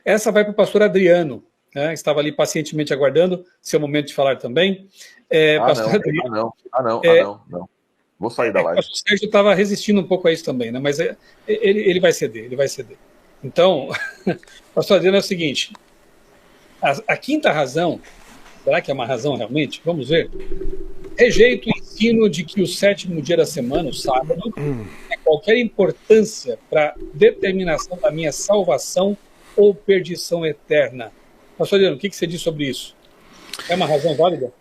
Essa vai para o pastor Adriano, né? Estava ali pacientemente aguardando seu momento de falar também. Pastor Adriano. Não. Vou sair da live. O pastor Sérgio estava resistindo um pouco a isso também, né? Mas ele vai ceder, ele vai ceder. Então, pastor Adriano, é o seguinte, a quinta razão, será que é uma razão realmente? Vamos ver. Rejeito o ensino de que o sétimo dia da semana, o sábado, tem qualquer importância para a determinação da minha salvação ou perdição eterna. Pastor Adriano, o que você diz sobre isso? É uma razão válida?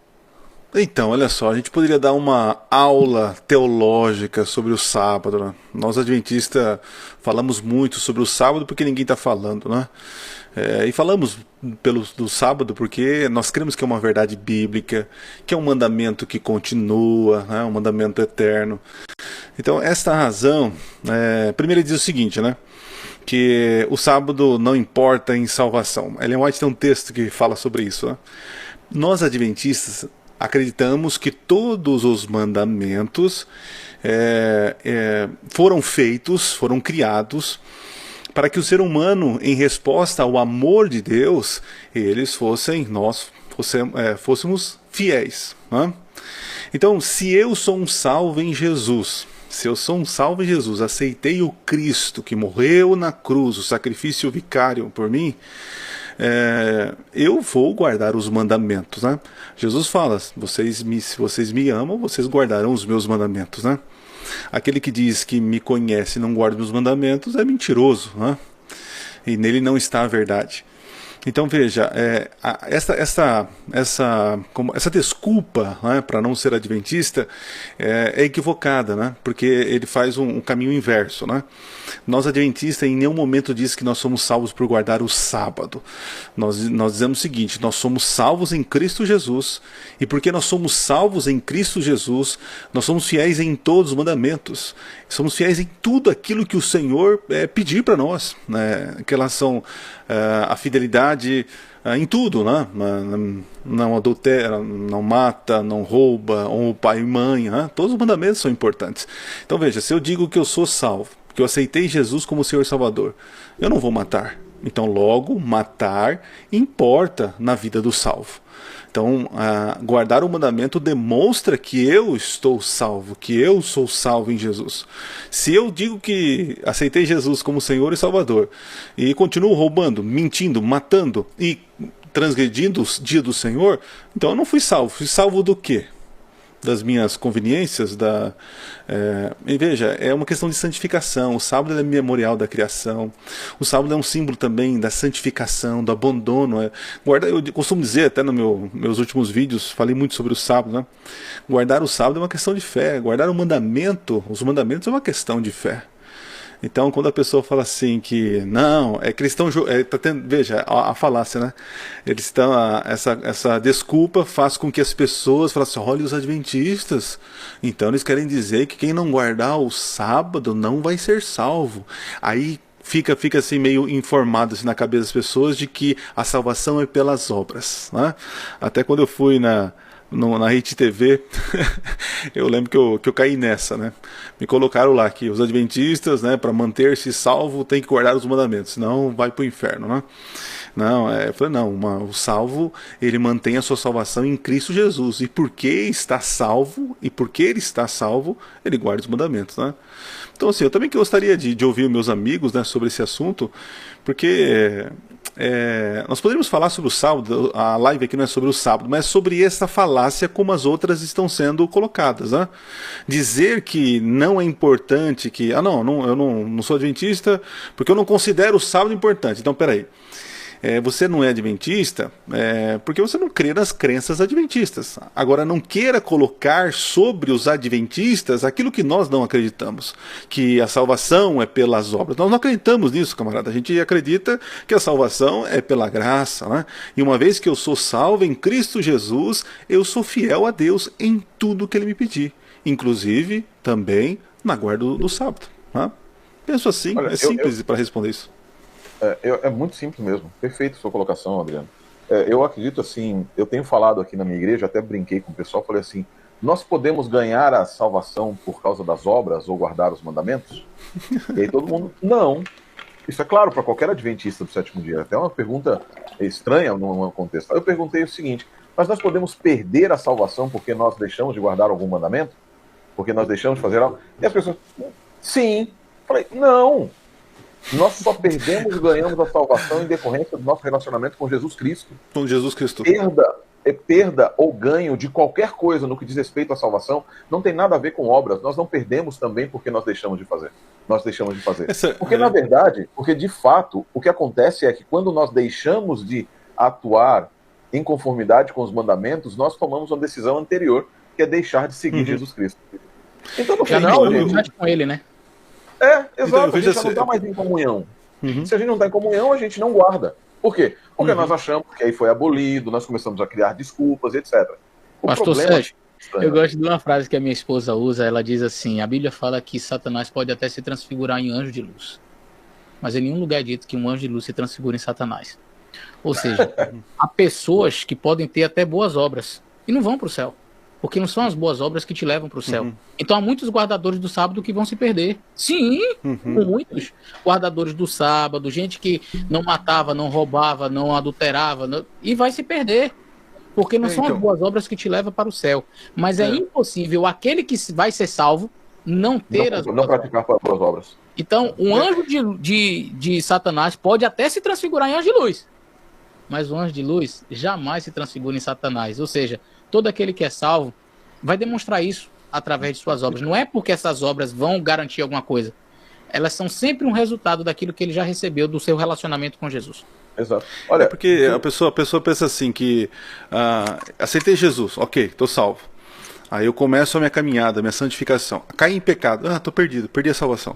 Então, olha só, a gente poderia dar uma aula teológica sobre o sábado, né? Nós adventistas falamos muito sobre o sábado porque ninguém está falando, né? E falamos do sábado porque nós cremos que é uma verdade bíblica, que é um mandamento que continua, né? Um mandamento eterno. Então, esta razão, primeiro ele diz o seguinte, né? Que o sábado não importa em salvação. Ellen White tem um texto que fala sobre isso, né? Nós adventistas acreditamos que todos os mandamentos foram feitos, foram criados para que o ser humano, em resposta ao amor de Deus, nós fôssemos fiéis, né? Então, se eu sou um salvo em Jesus, aceitei o Cristo que morreu na cruz, o sacrifício vicário por mim, eu vou guardar os mandamentos, né? Jesus fala, se vocês me amam, vocês guardarão os meus mandamentos, né? Aquele que diz que me conhece e não guarda os mandamentos é mentiroso, né? E nele não está a verdade. Então veja, essa desculpa, né, para não ser adventista é equivocada, né? Porque ele faz um caminho inverso, né? Nós adventistas em nenhum momento diz que nós somos salvos por guardar o sábado. Nós dizemos o seguinte, nós somos salvos em Cristo Jesus, e porque nós somos salvos em Cristo Jesus, nós somos fiéis em todos os mandamentos, somos fiéis em tudo aquilo que o Senhor pedir para nós, né? Que relação a fidelidade em tudo, né? Não adultera, não mata, não rouba, honra o pai e mãe, né? Todos os mandamentos são importantes. Então veja, se eu digo que eu sou salvo, que eu aceitei Jesus como Senhor e Salvador, eu não vou matar. Então logo, matar importa na vida do salvo. Então, guardar o mandamento demonstra que eu estou salvo, que eu sou salvo em Jesus. Se eu digo que aceitei Jesus como Senhor e Salvador, e continuo roubando, mentindo, matando e transgredindo o dia do Senhor, então eu não fui salvo. Fui salvo do quê? Das minhas conveniências, e veja, é uma questão de santificação. O sábado é memorial da criação, o sábado é um símbolo também da santificação, do abandono. Eu costumo dizer, até nos meus últimos vídeos, falei muito sobre o sábado, né? Guardar o sábado é uma questão de fé, guardar os mandamentos é uma questão de fé. Então, quando a pessoa fala assim que não, cristão, veja, a falácia, né? Eles estão, essa desculpa faz com que as pessoas falem assim, olha os adventistas, então eles querem dizer que quem não guardar o sábado não vai ser salvo. Aí fica assim meio informado assim, na cabeça das pessoas de que a salvação é pelas obras, né? Até quando eu fui na Rede TV, eu lembro que eu caí nessa, né? Me colocaram lá que os adventistas, né, para manter-se salvo, tem que guardar os mandamentos, senão vai para o inferno, né? Não, eu falei, não, o salvo, ele mantém a sua salvação em Cristo Jesus, e porque está salvo, ele guarda os mandamentos, né? Então assim, eu também gostaria de ouvir meus amigos, né, sobre esse assunto, porque nós poderíamos falar sobre o sábado, a live aqui não é sobre o sábado, mas sobre essa falácia como as outras estão sendo colocadas, né? Dizer que não é importante, que eu não sou adventista porque eu não considero o sábado importante. Então peraí, você não é adventista porque você não crê nas crenças adventistas. Agora, não queira colocar sobre os adventistas aquilo que nós não acreditamos, que a salvação é pelas obras. Nós não acreditamos nisso, camarada. A gente acredita que a salvação é pela graça, né? E uma vez que eu sou salvo em Cristo Jesus, eu sou fiel a Deus em tudo que Ele me pedir, inclusive também na guarda do sábado, né? Penso assim. Olha, simples para responder isso. É muito simples mesmo. Perfeito sua colocação, Adriano. Eu acredito assim, eu tenho falado aqui na minha igreja, até brinquei com o pessoal, falei assim, nós podemos ganhar a salvação por causa das obras ou guardar os mandamentos? E aí todo mundo, não. Isso é claro para qualquer adventista do sétimo dia. Até uma pergunta estranha no contexto. Eu perguntei o seguinte: mas nós podemos perder a salvação porque nós deixamos de guardar algum mandamento? Porque nós deixamos de fazer algo? E as pessoas, sim. Falei, não. Nós só perdemos e ganhamos a salvação em decorrência do nosso relacionamento com Jesus Cristo. Com Jesus Cristo. Perda ou ganho de qualquer coisa no que diz respeito à salvação não tem nada a ver com obras. Nós não perdemos também porque nós deixamos de fazer. Porque, na verdade, porque de fato, o que acontece é que quando nós deixamos de atuar em conformidade com os mandamentos, nós tomamos uma decisão anterior, que é deixar de seguir Jesus Cristo. Então, no final, gente, com ele, né? Exato, então, a gente já não está mais em comunhão. Se a gente não está em comunhão, a gente não guarda. Por quê? Porque nós achamos que aí foi abolido, nós começamos a criar desculpas, etc. Pastor Sérgio, eu gosto de uma frase que a minha esposa usa, ela diz assim, a Bíblia fala que Satanás pode até se transfigurar em anjo de luz, mas em nenhum lugar é dito que um anjo de luz se transfigura em Satanás. Ou seja, há pessoas que podem ter até boas obras e não vão para o céu, porque não são as boas obras que te levam para o céu. Então há muitos guardadores do sábado que vão se perder. Sim, muitos guardadores do sábado, gente que não matava, não roubava, não adulterava, e vai se perder. Porque não são as boas obras que te levam para o céu. Mas é impossível aquele que vai ser salvo não ter as boas obras. Não praticar boas obras. Então, um anjo de Satanás pode até se transfigurar em anjo de luz. Mas o anjo de luz jamais se transfigura em Satanás. Ou seja, todo aquele que é salvo vai demonstrar isso através de suas obras. Não é porque essas obras vão garantir alguma coisa. Elas são sempre um resultado daquilo que ele já recebeu do seu relacionamento com Jesus. Exato. Olha, porque a pessoa pensa assim que aceitei Jesus, ok, estou salvo. Aí eu começo a minha caminhada, minha santificação. Caí em pecado, estou perdido, perdi a salvação.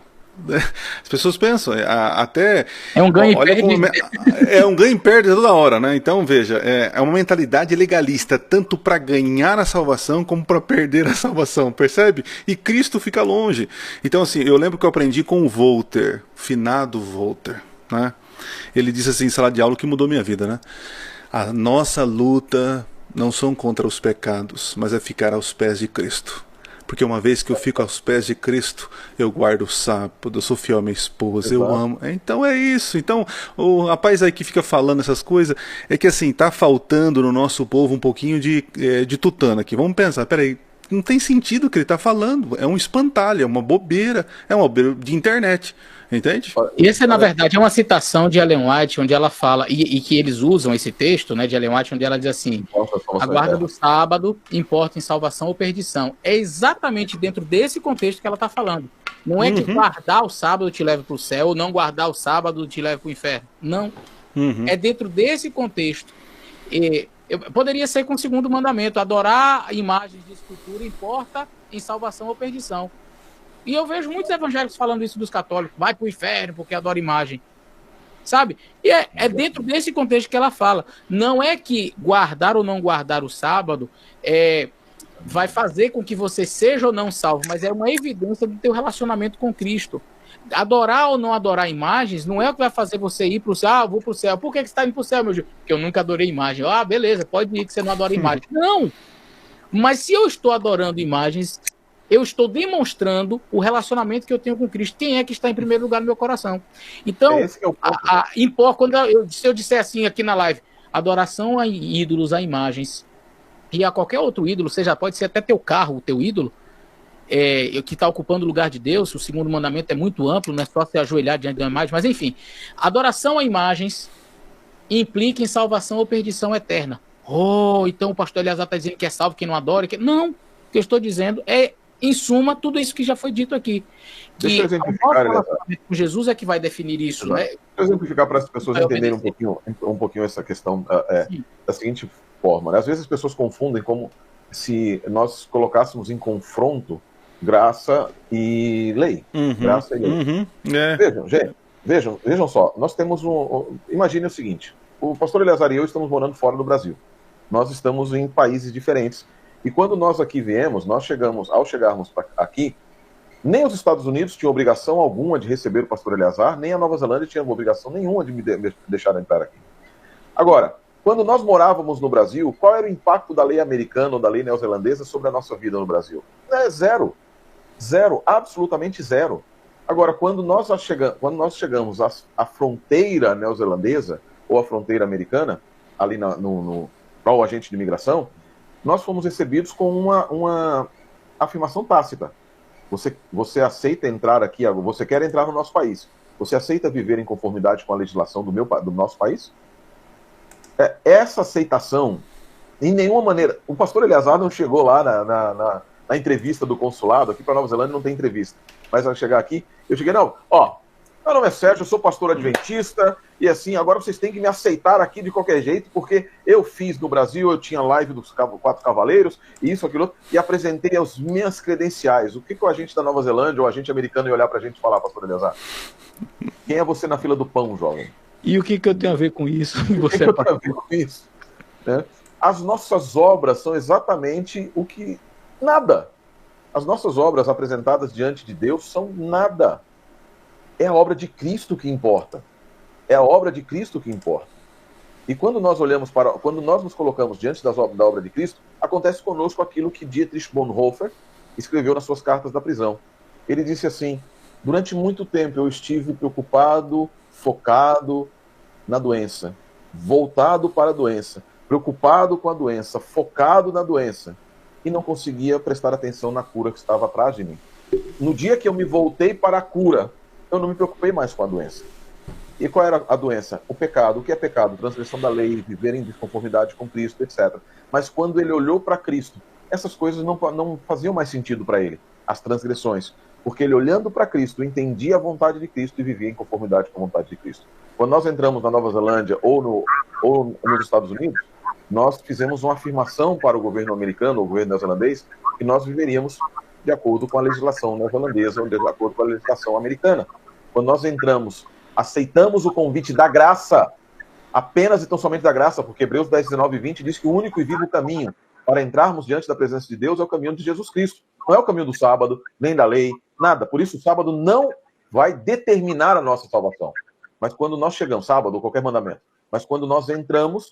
As pessoas pensam, até... É um ganho e perde. É um ganho e perde toda hora, né? Então, veja, é uma mentalidade legalista, tanto para ganhar a salvação, como para perder a salvação, percebe? E Cristo fica longe. Então, assim, eu lembro que eu aprendi com o Voltaire, finado Voltaire, né? Ele disse assim em sala de aula, que mudou minha vida, né? A nossa luta não são contra os pecados, mas é ficar aos pés de Cristo. Porque uma vez que eu fico aos pés de Cristo, eu guardo o sábado, eu sou fiel à minha esposa, eu amo. Então é isso. Então, o rapaz aí que fica falando essas coisas, é que assim, tá faltando no nosso povo um pouquinho de tutano aqui. Vamos pensar, peraí, não tem sentido o que ele tá falando. É um espantalho, é uma bobeira de internet. Entende? E essa, na verdade, é uma citação de Ellen White, onde ela fala, e que eles usam esse texto, né, de Ellen White, onde ela diz assim, a guarda do sábado importa em salvação ou perdição. É exatamente dentro desse contexto que ela está falando. Não é que guardar o sábado te leva para o céu, ou não guardar o sábado te leva para o inferno. Não. É dentro desse contexto. Poderia ser com o segundo mandamento, adorar imagens de escultura importa em salvação ou perdição. E eu vejo muitos evangélicos falando isso dos católicos, vai pro inferno porque adora imagem, sabe? E é dentro desse contexto que ela fala. Não é que guardar ou não guardar o sábado vai fazer com que você seja ou não salvo, mas é uma evidência do teu relacionamento com Cristo. Adorar ou não adorar imagens não é o que vai fazer você ir pro céu. Vou pro céu. Por que você está indo pro céu, meu Deus? Porque eu nunca adorei imagem. Beleza, pode ir que você não adora imagem. Não! Mas se eu estou adorando imagens, eu estou demonstrando o relacionamento que eu tenho com Cristo. Quem é que está em primeiro lugar no meu coração? Então, se eu disser assim aqui na live, adoração a ídolos, a imagens, e a qualquer outro ídolo, pode ser até teu carro, o teu ídolo, que está ocupando o lugar de Deus, o segundo mandamento é muito amplo, não é só se ajoelhar diante de uma imagem, mas enfim, adoração a imagens implica em salvação ou perdição eterna. Então o pastor Eleazar está dizendo que é salvo quem não adora. Não, o que eu estou dizendo é, em suma, tudo isso que já foi dito aqui. Que o nosso relacionamento com Jesus é que vai definir isso. Né? Deixa eu exemplificar para as pessoas entenderem um pouquinho essa questão da seguinte forma. Né? Às vezes as pessoas confundem como se nós colocássemos em confronto graça e lei. Graça e lei. Vejam só, nós temos imagine o seguinte, o pastor Eleazar e eu estamos morando fora do Brasil. Nós estamos em países diferentes. E quando nós aqui viemos, ao chegarmos aqui, nem os Estados Unidos tinham obrigação alguma de receber o pastor Eleazar, nem a Nova Zelândia tinha obrigação nenhuma de me deixar entrar aqui. Agora, quando nós morávamos no Brasil, qual era o impacto da lei americana ou da lei neozelandesa sobre a nossa vida no Brasil? Zero. Zero, absolutamente zero. Agora, quando nós chegamos à fronteira neozelandesa ou à fronteira americana, ali para o agente de imigração, nós fomos recebidos com uma afirmação tácita. Você aceita entrar aqui, você quer entrar no nosso país, você aceita viver em conformidade com a legislação do nosso país? Essa aceitação, em nenhuma maneira... O pastor Eleazar não chegou lá na entrevista do consulado, aqui para Nova Zelândia não tem entrevista, mas ao chegar aqui, eu cheguei, meu nome é Sérgio, eu sou pastor adventista, e assim, agora vocês têm que me aceitar aqui de qualquer jeito, porque eu fiz no Brasil, eu tinha live dos 4 Cavaleiros, e isso, aquilo, e apresentei as minhas credenciais. O que o agente da Nova Zelândia ou o agente americano ia olhar pra gente e falar, pastor Eleazar? Quem é você na fila do pão, jovem? E o que eu tenho a ver com isso? O que eu tenho a ver com isso? As nossas obras são exatamente o que... Nada. As nossas obras apresentadas diante de Deus são nada. É a obra de Cristo que importa. É a obra de Cristo que importa. E quando nós quando nós nos colocamos diante da obra de Cristo, acontece conosco aquilo que Dietrich Bonhoeffer escreveu nas suas cartas da prisão. Ele disse assim: durante muito tempo eu estive preocupado, focado na doença, voltado para a doença, preocupado com a doença, focado na doença, e não conseguia prestar atenção na cura que estava atrás de mim. No dia que eu me voltei para a cura, eu não me preocupei mais com a doença. E qual era a doença? O pecado. O que é pecado? Transgressão da lei, viver em desconformidade com Cristo, etc. Mas quando ele olhou para Cristo, essas coisas não faziam mais sentido para ele, as transgressões. Porque ele, olhando para Cristo, entendia a vontade de Cristo e vivia em conformidade com a vontade de Cristo. Quando nós entramos na Nova Zelândia ou nos Estados Unidos, nós fizemos uma afirmação para o governo americano, o governo neozelandês, que nós viveríamos de acordo com a legislação neozelandesa ou de acordo com a legislação americana. Quando nós entramos, aceitamos o convite da graça, apenas e tão somente da graça, porque Hebreus 10, 19 e 20 diz que o único e vivo caminho para entrarmos diante da presença de Deus é o caminho de Jesus Cristo. Não é o caminho do sábado, nem da lei, nada. Por isso o sábado não vai determinar a nossa salvação. Mas quando nós chegamos, sábado ou qualquer mandamento, mas quando nós entramos,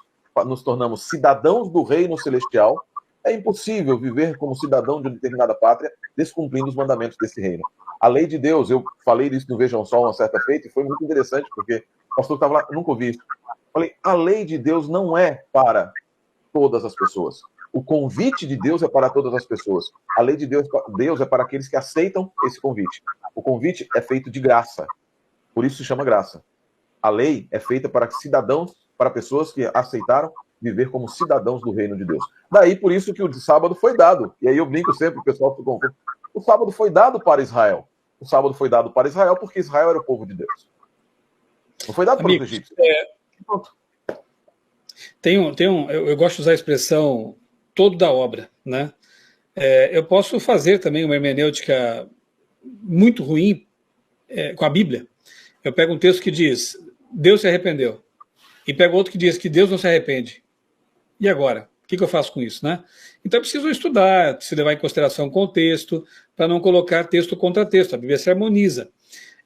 nos tornamos cidadãos do reino celestial, é impossível viver como cidadão de uma determinada pátria descumprindo os mandamentos desse reino. A lei de Deus, eu falei disso no Vejam Só uma certa feita, e foi muito interessante, porque o pastor estava lá, nunca ouvi isso. Falei, a lei de Deus não é para todas as pessoas. O convite de Deus é para todas as pessoas. A lei de Deus é para aqueles que aceitam esse convite. O convite é feito de graça. Por isso se chama graça. A lei é feita para cidadãos, para pessoas que aceitaram viver como cidadãos do reino de Deus. Daí, por isso que o sábado foi dado. E aí eu brinco sempre, o pessoal fica confuso. O sábado foi dado para Israel. O sábado foi dado para Israel porque Israel era o povo de Deus. Não foi dado para os egípcios. Eu gosto de usar a expressão todo da obra, né? Eu posso fazer também uma hermenêutica muito ruim com a Bíblia. Eu pego um texto que diz, Deus se arrependeu. E pego outro que diz que Deus não se arrepende. E agora? O que eu faço com isso, né? Então eu preciso estudar, se levar em consideração o contexto, para não colocar texto contra texto. A Bíblia se harmoniza.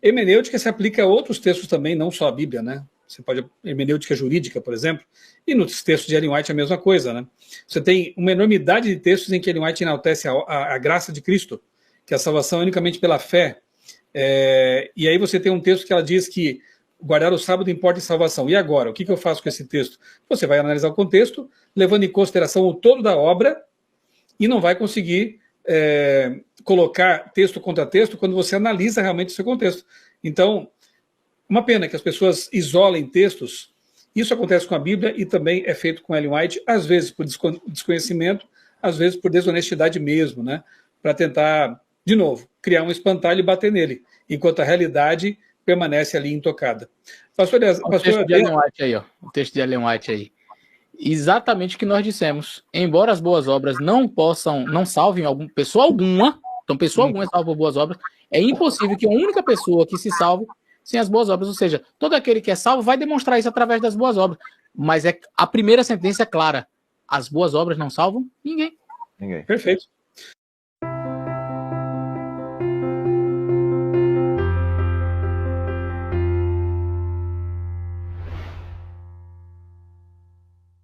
Hermenêutica se aplica a outros textos também, não só a Bíblia, né? Você pode, hermenêutica jurídica, por exemplo, e nos textos de Ellen White a mesma coisa, né? Você tem uma enormidade de textos em que Ellen White enaltece a graça de Cristo, que a salvação é unicamente pela fé. E aí você tem um texto que ela diz que guardar o sábado importa em salvação. E agora? O que eu faço com esse texto? Você vai analisar o contexto, levando em consideração o todo da obra, e não vai conseguir colocar texto contra texto quando você analisa realmente o seu contexto. Então, uma pena que as pessoas isolem textos. Isso acontece com a Bíblia e também é feito com Ellen White, às vezes por desconhecimento, às vezes por desonestidade mesmo, né? Para tentar, de novo, criar um espantalho e bater nele, enquanto a realidade permanece ali intocada. Pastor, o texto de Ellen White aí, ó. O texto de Ellen White aí. Exatamente o que nós dissemos. Embora as boas obras não salvem pessoa alguma, então pessoa alguma é salva por boas obras, é impossível que uma única pessoa que se salve sem as boas obras, ou seja, todo aquele que é salvo vai demonstrar isso através das boas obras. Mas a primeira sentença é clara: as boas obras não salvam ninguém. Perfeito.